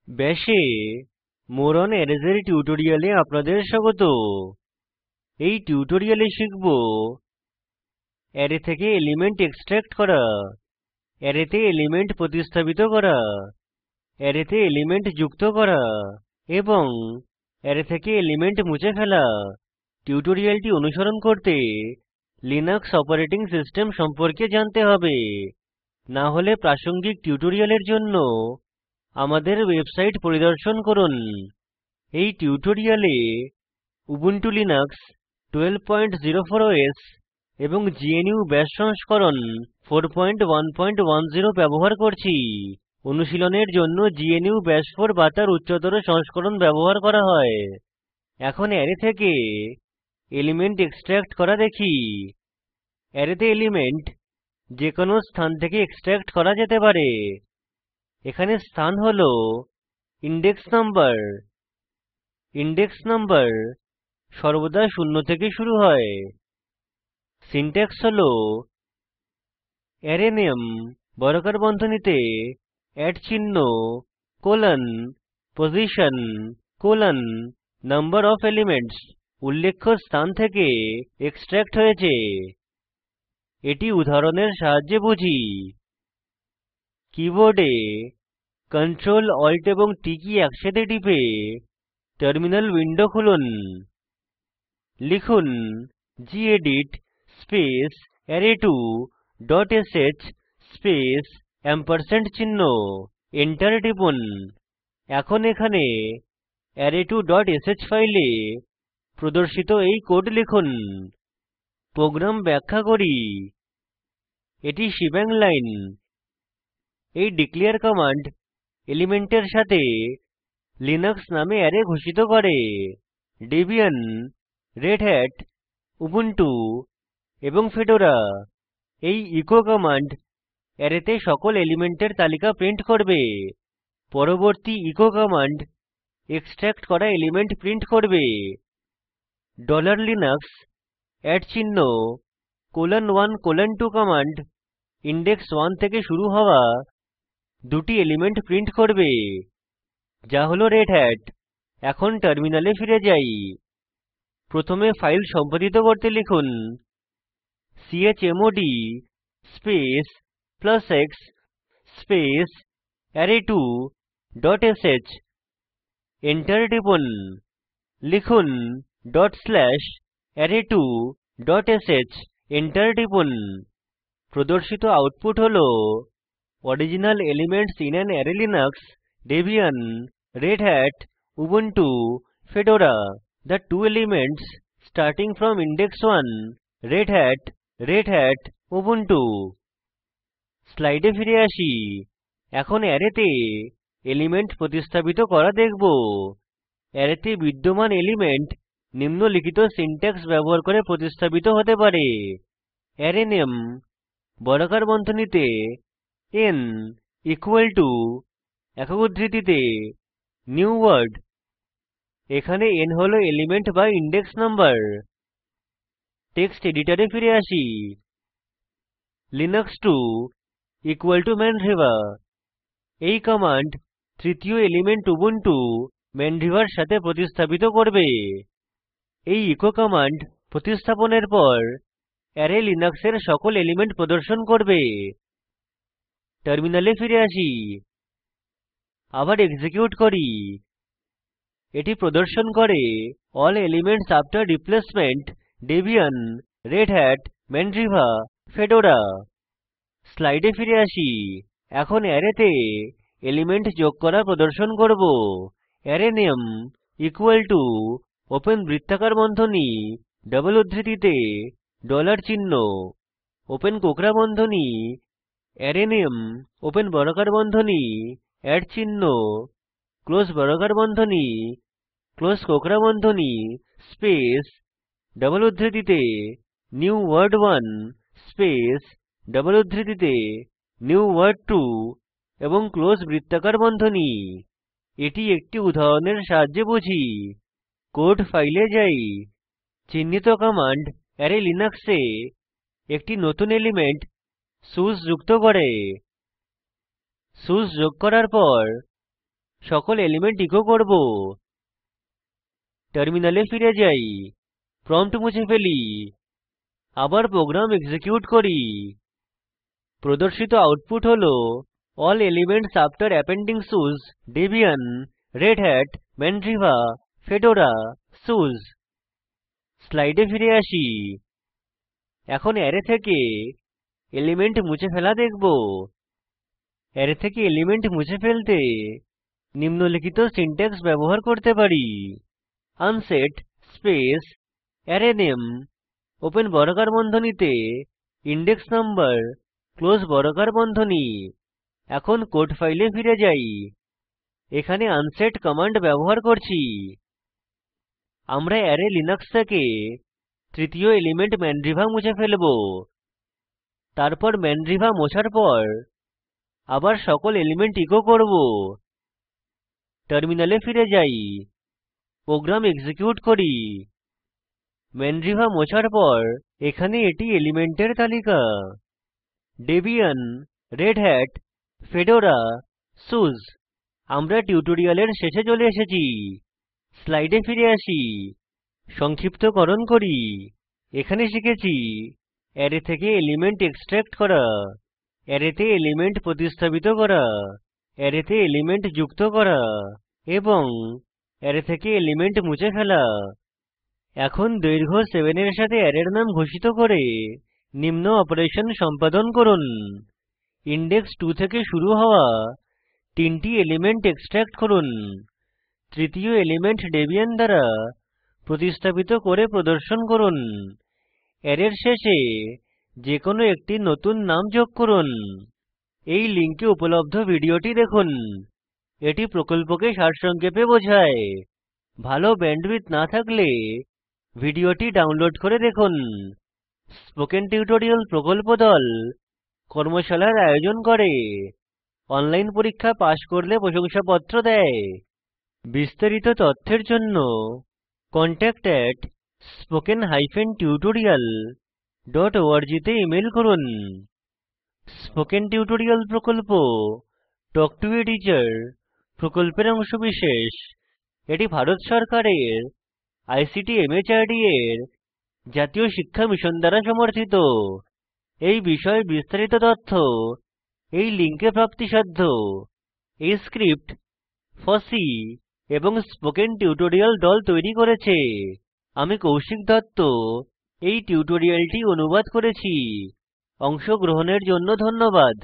ব্যাশে more on arrays এর টিউটোরিয়ালে আপনাদের স্বাগত। এই টিউটোরিয়ালে শিখব অ্যারে থেকে এলিমেন্ট এক্সট্রাক্ট করা, অ্যারেতে এলিমেন্ট প্রতিস্থাপিত করা, অ্যারেতে এলিমেন্ট যুক্ত করা এবং অ্যারে থেকে এলিমেন্ট মুছে ফেলা। টিউটোরিয়ালটি অনুসরণ করতে লিনাক্স অপারেটিং সিস্টেম সম্পর্কে জানতে হবে। না হলে প্রাসঙ্গিক টিউটোরিয়ালের জন্য আমাদের ওয়েবসাইট পরিদর্শন করুন। এই টিউটোরিয়ালে উবুন্টু লিনাক্স 1204 ওএস এবং গনুহ বাশ সংস্করণ 4110 ব্যবহার করছি। অনুশীলনের জন্য গনুহ বাশ 4 বা তার উচ্চতর সংস্করণ ব্যবহার করা হয়। এখন অ্যারে থেকে এলিমেন্ট এক্সট্রাক্ট করা দেখি। অ্যারেতে এলিমেন্ট যে কোনো স্থান থেকে এক্সট্রাক্ট করা যেতে পারে। এখানে স্থান হল ইনডেক্স নাম্বার। ইনডেক্স নাম্বার সর্বদা শূন্য থেকে শুরু হয়। সিনট্যাক্স হল অ্যারে নেম বর্গাকার বন্ধনীতে @চিহ্ন colon position colon number of elements উল্লেখ্য স্থান থেকে এক্সট্রাক্ট হয়েছে। এটি উদাহরণের সাহায্যে বুঝি। কীবোর্ডে Ctrl Alt এবং T কী একসাথে টিপে টার্মিনাল উইন্ডো খুলুন। লিখুন গেদিত স্পেস অ্যারে2 ডট শ স্পেস এম্পারস্যান্ড চিহ্ন। এন্টার টিপুন। এখন এখানে অ্যারে2 ডট শ ফাইলে প্রদর্শিত এই কোড লিখুন। প্রোগ্রাম ব্যাখ্যা করি। এটি shebang লাইন। এই declare কমান্ড এলিমেন্টের সাথে লিনাক্স নামে অ্যারে ঘোষিত করে। ডেবিয়ান রেডহ্যাট উবুন্টু এবং ফেডোরা। এই ইকো কমান্ড অ্যারেতে সকল এলিমেন্টের তালিকা প্রিন্ট করবে। পরবর্তী ইকো কমান্ড এক্সট্রাক্ট করা এলিমেন্ট প্রিন্ট করবে। $লিনাক্স @চিহ্ন :1:2 কমান্ড ইনডেক্স 1 থেকে শুরু হওয়া দুটি এলিমেন্ট প্রিন্ট করবে, যা হলো রেডহ্যাট। এখন টার্মিনালে ফিরে যাই। প্রথমে ফাইল সম্পাদিত করতে লিখুন chmod space +x space array two dot sh. Enter টিপুন। লিখুন /array2 ডট sh। এন্টার টিপুন। প্রদর্শিত আউটপুট হল original elements in an array Linux Debian Red Hat Ubuntu Fedora. The two elements starting from index 1 Red Hat Ubuntu. স্লাইডে ফিরে আসি। এখন অ্যারেতে এলিমেন্ট প্রতিস্থাপিত করা দেখব। অ্যারেতে বিদ্যমান এলিমেন্ট নিম্নলিখিত সিনট্যাক্স ব্যবহার করে প্রতিস্থাপিত হতে পারে। অ্যারে নেম বর্গাকার বন্ধনীতে n ইকুয়াল টু একক উদ্ধৃতিতে নিউ ওয়ার্ড। এখানে n হল এলিমেন্ট বা ইনডেক্স নাম্বার। টেক্সট এডিটরে ফিরে আসি। Linux 2 equal to Mandriva. এই কমান্ড তৃতীয় এলিমেন্ট উবুন্টু ম্যানরেভার সাথে প্রতিস্থাপিত করবে। এই ইকো কমান্ড প্রতিস্থাপনের পর অ্যারে লিনাক্সের সকল এলিমেন্ট প্রদর্শন করবে। টার্মিনালে ফিরে আসি। আবার এক্সিকিউট করি। এটি প্রদর্শন করে all elements after replacement Debian Red Hat Mandriva Fedora. স্লাইডে ফিরে আসি। এখন অ্যারেতে এলিমেন্ট যোগ করা প্রদর্শন করব। Array name equal to open বৃত্তাকার বন্ধনী ডাবল উদ্ধৃতিতে $চিহ্ন ওপেন কোঁকড়া বন্ধনী অ্যারে নেম ওপেন বর্গাকার বন্ধনী @চিহ্ন ক্লোজ বর্গাকার বন্ধনী ক্লোজ কোঁকড়া বন্ধনী স্পেস ডাবল উদ্ধৃতিতে নিউ ওয়ার্ড 1 স্পেস ডাবল উদ্ধৃতিতে নিউ ওয়ার্ড 2 এবং ক্লোজ বৃত্তাকার বন্ধনী। এটি একটি উদাহরণের সাহায্যে বুঝি। কোড ফাইলে যাই। চিহ্নিত কমান্ড অ্যারে লিনাক্সে একটি নতুন এলিমেন্ট সুস যুক্ত করে। সুস যোগ করার পর সকল এলিমেন্ট ইকো করব। টার্মিনালে ফিরে যাই, প্রম্পট মুছে ফেলি, আবার প্রোগ্রাম এক্সিকিউট করি। প্রদর্শিত আউটপুট হল all elements after appending suse debian redhat mandriva fedora suse। স্লাইডে ফিরে আসি। এখন অ্যারে থেকে এলিমেন্ট মুছে ফেলা দেখব। অ্যারে থেকে এলিমেন্ট মুছে ফেলতে নিম্নলিখিত সিনট্যাক্স ব্যবহার করতে পারি: আনসেট স্পেস arrayname ওপেন বর্গাকার বন্ধনীতে ইনডেক্স নাম্বার ক্লোজ বর্গাকার বন্ধনী। এখন কোড ফাইলে ফিরে যাই। এখানে আনসেট কমান্ড ব্যবহার করছি। আমরা অ্যারে লিনাক্স থেকে তৃতীয় এলিমেন্ট ম্যান্ড্রিভা মুছে ফেলবো। তারপর ম্যান্ড্রিভা মোছার পর আবার সকল এলিমেন্ট ইকো করব। টার্মিনালে ফিরে যাই, প্রোগ্রাম এক্সিকিউট করি। ম্যান্ড্রিভা মোছার পর এখানে এটি এলিমেন্টের তালিকা: debian redhat fedora suse। আমরা টিউটোরিয়ালের শেষে চলে এসেছি। স্লাইডে ফিরে আসি। সংক্ষিপ্তকরণ করি। এখানে শিখেছি অ্যারে থেকে এলিমেন্ট এক্সট্রেক্ট করা, অ্যারেতে এলিমেন্ট প্রতিস্থাপিত করা, অ্যারেতে এলিমেন্ট যুক্ত করা এবং অ্যারে থেকে এলিমেন্ট মুছে ফেলা। এখন দৈর্ঘ্য 7 এর সাথে অ্যারের নাম ঘোষিত করে নিম্ন অপারেশন সম্পাদন করুন: ইনডেক্স 2 থেকে শুরু হওয়া 3টি এলিমেন্ট এক্সট্রেক্ট করুন। তৃতীয় এলিমেন্ট ডেবিয়ান দ্বারা প্রতিস্থাপিত করে প্রদর্শন করুন। অ্যারের শেষে যে কোনো একটি নতুন নাম যোগ করুন। এই লিঙ্কে উপলব্ধ ভিডিওটি দেখুন। এটি প্রকল্পকে সারসংক্ষেপে বোঝায়। ভালো ব্যান্ডউইডথ না থাকলে ভিডিওটি ডাউনলোড করে দেখুন। স্পোকেন টিউটোরিয়াল প্রকল্প দল কর্মশালার আয়োজন করে। অনলাইন পরীক্ষা পাস করলে প্রশংসাপত্র দেয়। বিস্তারিত তথ্যের জন্য contact@spoken-tutorial.org তে ইমেল করুন। স্পোকেন টিউটোরিয়াল প্রকল্প টক টু এ টিচার প্রকল্পের অংশবিশেষ। এটি ভারত সরকারের আইসিটি এমএচআরডি এর জাতীয় শিক্ষা মিশন দ্বারা সমর্থিত। এই বিষয়ে বিস্তারিত তথ্য এই লিঙ্কে প্রাপ্তিসাধ্য। এই স্ক্রিপ্ট ফসি এবং স্পোকেন টিউটোরিয়াল দল তৈরি করেছে। আমি কৌশিক দত্ত এই টিউটোরিয়ালটি অনুবাদ করেছি। অংশগ্রহণের জন্য ধন্যবাদ।